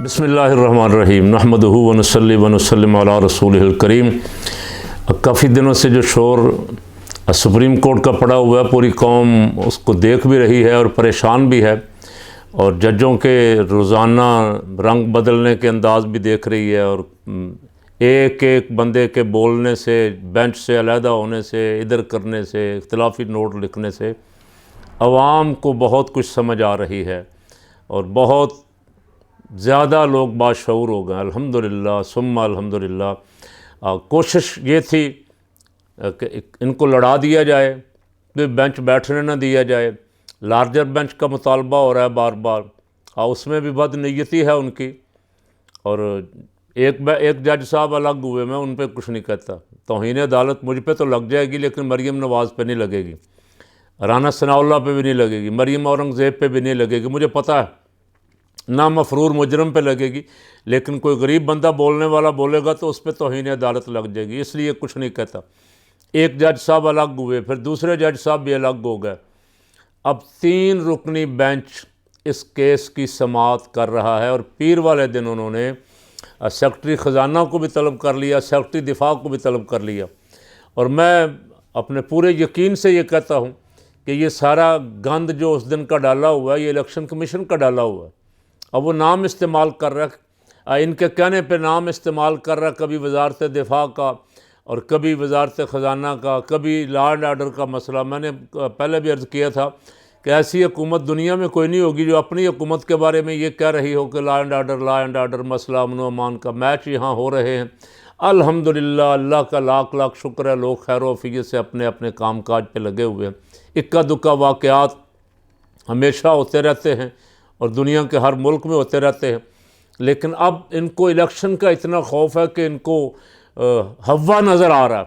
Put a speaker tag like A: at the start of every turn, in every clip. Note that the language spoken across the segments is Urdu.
A: بسم اللہ الرحمن الرحیم نحمدہ ونصلی ونسلم علی رسولہ الکریم۔ کافی دنوں سے جو شور سپریم کورٹ کا پڑا ہوا ہے، پوری قوم اس کو دیکھ بھی رہی ہے اور پریشان بھی ہے، اور ججوں کے روزانہ رنگ بدلنے کے انداز بھی دیکھ رہی ہے، اور ایک ایک بندے کے بولنے سے، بینچ سے علیحدہ ہونے سے، ادھر کرنے سے، اختلافی نوٹ لکھنے سے عوام کو بہت کچھ سمجھ آ رہی ہے، اور بہت زیادہ لوگ باشعور ہو گئے الحمدللہ ثم الحمدللہ۔ کوشش یہ تھی کہ ان کو لڑا دیا جائے، کہ بینچ بیٹھنے نہ دیا جائے۔ لارجر بینچ کا مطالبہ ہو رہا ہے بار بار، اس میں بھی بد نیتی ہے ان کی، اور ایک جج صاحب الگ ہوئے، میں ان پہ کچھ نہیں کہتا۔ توہین عدالت مجھ پہ تو لگ جائے گی، لیکن مریم نواز پہ نہیں لگے گی، رانا ثناء اللہ پہ بھی نہیں لگے گی، مریم اورنگزیب پہ بھی نہیں لگے گی، مجھے پتہ ہے نہ مفرور مجرم پہ لگے گی، لیکن کوئی غریب بندہ بولنے والا بولے گا تو اس پہ توہین عدالت لگ جائے گی، اس لیے کچھ نہیں کہتا۔ ایک جج صاحب الگ ہوئے، پھر دوسرے جج صاحب بھی الگ ہو گئے۔ اب 3 رکنی بینچ اس کیس کی سماعت کر رہا ہے، اور پیر والے دن انہوں نے سیکرٹری خزانہ کو بھی طلب کر لیا، سیکرٹری دفاع کو بھی طلب کر لیا، اور میں اپنے پورے یقین سے یہ کہتا ہوں کہ یہ سارا گند جو اس دن کا ڈالا ہوا ہے، یہ الیکشن کمیشن کا ڈالا ہوا ہے۔ اب وہ نام استعمال کر رہا ہے، ان کے کہنے پہ نام استعمال کر رہا ہے، کبھی وزارت دفاع کا، اور کبھی وزارت خزانہ کا، کبھی لا اینڈ آرڈر کا مسئلہ۔ میں نے پہلے بھی عرض کیا تھا کہ ایسی حکومت دنیا میں کوئی نہیں ہوگی جو اپنی حکومت کے بارے میں یہ کہہ رہی ہو کہ لا اینڈ آرڈر مسئلہ امن و امان کا میچ یہاں ہو رہے ہیں۔ الحمدللہ، اللہ کا لاکھ لاکھ شکر ہے، لوگ خیر و عافیت سے اپنے اپنے کام کاج پہ لگے ہوئے ہیں۔ اکا دکا واقعات ہمیشہ ہوتے رہتے ہیں، اور دنیا کے ہر ملک میں ہوتے رہتے ہیں، لیکن اب ان کو الیکشن کا اتنا خوف ہے کہ ان کو ہوا نظر آ رہا ہے۔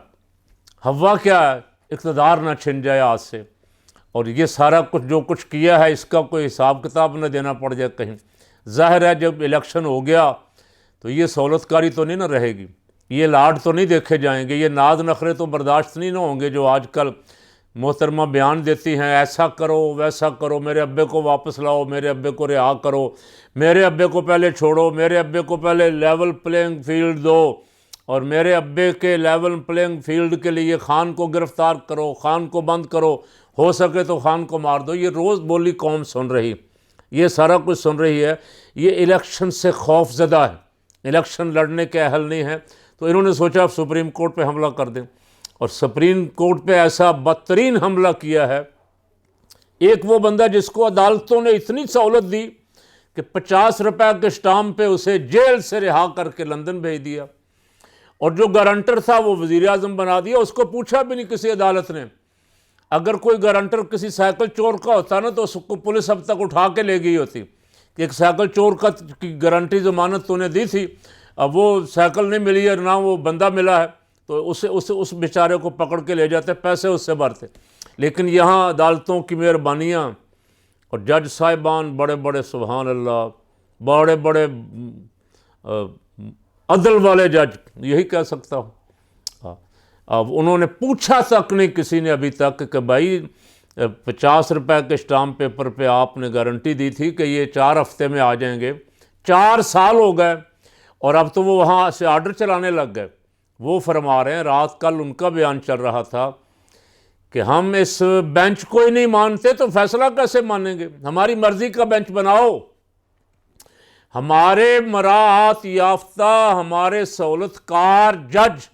A: ہوا کیا ہے؟ اقتدار نہ چھن جائے ہاتھ سے، اور یہ سارا کچھ جو کچھ کیا ہے اس کا کوئی حساب کتاب نہ دینا پڑ جائے کہیں۔ ظاہر ہے جب الیکشن ہو گیا تو یہ سہولت کاری تو نہیں نہ رہے گی، یہ لاڈ تو نہیں دیکھے جائیں گے، یہ ناز نخرے تو برداشت نہیں نہ ہوں گے جو آج کل محترمہ بیان دیتی ہیں، ایسا کرو ویسا کرو، میرے ابے کو واپس لاؤ، میرے ابے کو رہا کرو، میرے ابے کو پہلے چھوڑو، میرے ابے کو پہلے لیول پلینگ فیلڈ دو، اور میرے ابے کے لیول پلینگ فیلڈ کے لیے خان کو گرفتار کرو، خان کو بند کرو، ہو سکے تو خان کو مار دو۔ یہ روز بولی قوم سن رہی، یہ سارا کچھ سن رہی ہے۔ یہ الیکشن سے خوف زدہ ہے، الیکشن لڑنے کے اہل نہیں ہے، تو انہوں نے سوچا اب سپریم کورٹ پہ حملہ کر دیں، اور سپریم کورٹ پہ ایسا بدترین حملہ کیا ہے۔ ایک وہ بندہ جس کو عدالتوں نے اتنی سہولت دی کہ 50 روپے کے اسٹامپ پہ اسے جیل سے رہا کر کے لندن بھیج دیا، اور جو گارنٹر تھا وہ وزیر اعظم بنا دیا، اس کو پوچھا بھی نہیں کسی عدالت نے۔ اگر کوئی گارنٹر کسی سائیکل چور کا ہوتا نا تو اس کو پولیس اب تک اٹھا کے لے گئی ہوتی کہ ایک سائیکل چور کی گارنٹی ضمانت تو نے دی تھی، اب وہ سائیکل نہیں ملی ہے، نہ وہ بندہ ملا ہے، تو اس بیچارے کو پکڑ کے لے جاتے، پیسے اس سے بھرتے۔ لیکن یہاں عدالتوں کی مہربانیاں اور جج صاحبان بڑے بڑے، سبحان اللہ، بڑے بڑے عدل والے جج، یہی کہہ سکتا ہوں۔ اب انہوں نے پوچھا تک نہیں کسی نے ابھی تک کہ بھائی 50 روپے کے اسٹامپ پیپر پہ آپ نے گارنٹی دی تھی کہ یہ 4 ہفتے میں آ جائیں گے، 4 سال ہو گئے، اور اب تو وہ وہاں سے آرڈر چلانے لگ گئے۔ وہ فرما رہے ہیں، رات کل ان کا بیان چل رہا تھا کہ ہم اس بینچ کو ہی نہیں مانتے تو فیصلہ کیسے مانیں گے؟ ہماری مرضی کا بینچ بناؤ، ہمارے مراعات یافتہ، ہمارے سہولت کار جج،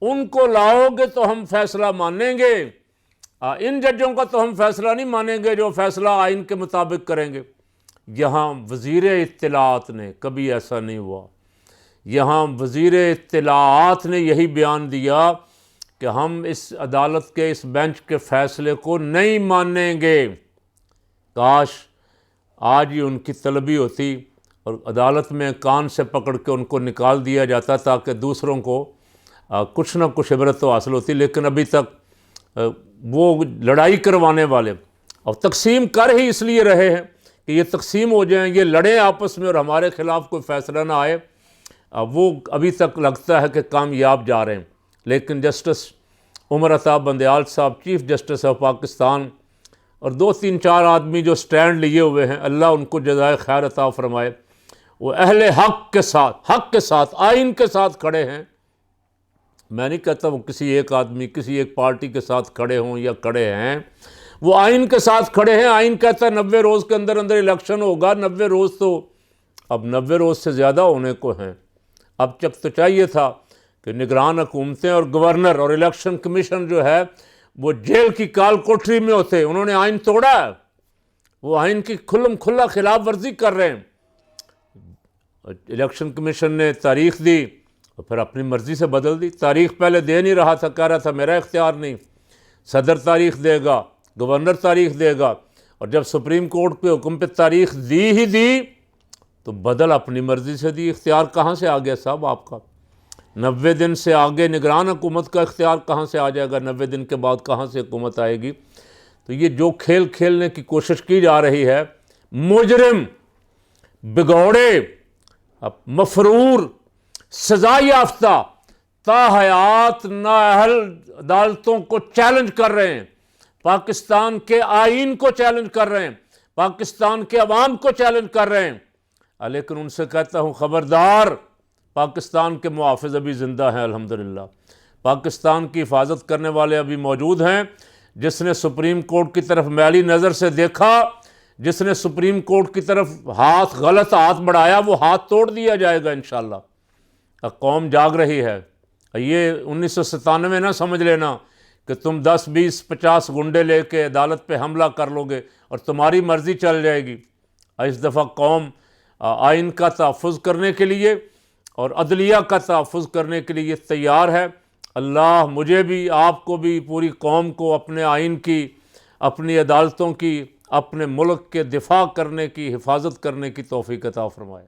A: ان کو لاؤ گے تو ہم فیصلہ مانیں گے، ان ججوں کا تو ہم فیصلہ نہیں مانیں گے جو فیصلہ آئین کے مطابق کریں گے۔ یہاں وزیر اطلاعات نے، کبھی ایسا نہیں ہوا، یہاں وزیر اطلاعات نے یہی بیان دیا کہ ہم اس عدالت کے، اس بینچ کے فیصلے کو نہیں مانیں گے۔ کاش آج ہی ان کی طلبی ہوتی اور عدالت میں کان سے پکڑ کے ان کو نکال دیا جاتا تاکہ دوسروں کو کچھ نہ کچھ عبرت تو حاصل ہوتی، لیکن ابھی تک وہ لڑائی کروانے والے اور تقسیم کر ہی اس لیے رہے ہیں کہ یہ تقسیم ہو جائیں، یہ لڑیں آپس میں اور ہمارے خلاف کوئی فیصلہ نہ آئے، وہ ابھی تک لگتا ہے کہ کامیاب جا رہے ہیں۔ لیکن جسٹس عمر عطا بندیال صاحب، چیف جسٹس آف پاکستان، اور 2 3 4 آدمی جو سٹینڈ لیے ہوئے ہیں، اللہ ان کو جزائے خیر عطا فرمائے، وہ اہل حق کے ساتھ آئین کے ساتھ کھڑے ہیں. میں نہیں کہتا وہ کسی ایک آدمی کسی ایک پارٹی کے ساتھ کھڑے ہوں یا کھڑے ہیں، وہ آئین کے ساتھ کھڑے ہیں. آئین کہتا ہے 90 روز کے اندر اندر الیکشن ہوگا. 90 روز تو اب 90 روز سے زیادہ ہونے کو ہیں. اب تک تو چاہیے تھا کہ نگران حکومتیں اور گورنر اور الیکشن کمیشن جو ہے وہ جیل کی کال کوٹری میں ہوتے. انہوں نے آئین توڑا ہے، وہ آئین کی کھلم کھلا خلاف ورزی کر رہے ہیں. الیکشن کمیشن نے تاریخ دی اور پھر اپنی مرضی سے بدل دی. تاریخ پہلے دے نہیں رہا تھا، کہہ رہا تھا میرا اختیار نہیں، صدر تاریخ دے گا، گورنر تاریخ دے گا. اور جب سپریم کورٹ پہ حکم پہ تاریخ دی ہی دی تو بدل اپنی مرضی سے دی. اختیار کہاں سے آ گیا صاحب آپ کا؟ 90 دن سے آگے نگران حکومت کا اختیار کہاں سے آ جائے گا؟ 90 دن کے بعد کہاں سے حکومت آئے گی؟ تو یہ جو کھیل کھیلنے کی کوشش کی جا رہی ہے، مجرم، بگوڑے، مفرور، سزا یافتہ تاحیات نااہل عدالتوں کو چیلنج کر رہے ہیں، پاکستان کے آئین کو چیلنج کر رہے ہیں، پاکستان کے عوام کو چیلنج کر رہے ہیں. لیکن ان سے کہتا ہوں خبردار، پاکستان کے محافظ ابھی زندہ ہیں الحمدللہ. پاکستان کی حفاظت کرنے والے ابھی موجود ہیں. جس نے سپریم کورٹ کی طرف میلی نظر سے دیکھا، جس نے سپریم کورٹ کی طرف غلط ہاتھ بڑھایا، وہ ہاتھ توڑ دیا جائے گا انشاءاللہ. قوم جاگ رہی ہے. یہ 1997 نہ سمجھ لینا کہ تم 10 20 50 گنڈے لے کے عدالت پہ حملہ کر لو گے اور تمہاری مرضی چل جائے گی. اس دفعہ قوم آئین کا تحفظ کرنے کے لیے اور عدلیہ کا تحفظ کرنے کے لیے تیار ہے. اللہ مجھے بھی، آپ کو بھی، پوری قوم کو اپنے آئین کی، اپنی عدالتوں کی، اپنے ملک کے دفاع کرنے کی، حفاظت کرنے کی توفیق عطا فرمائے.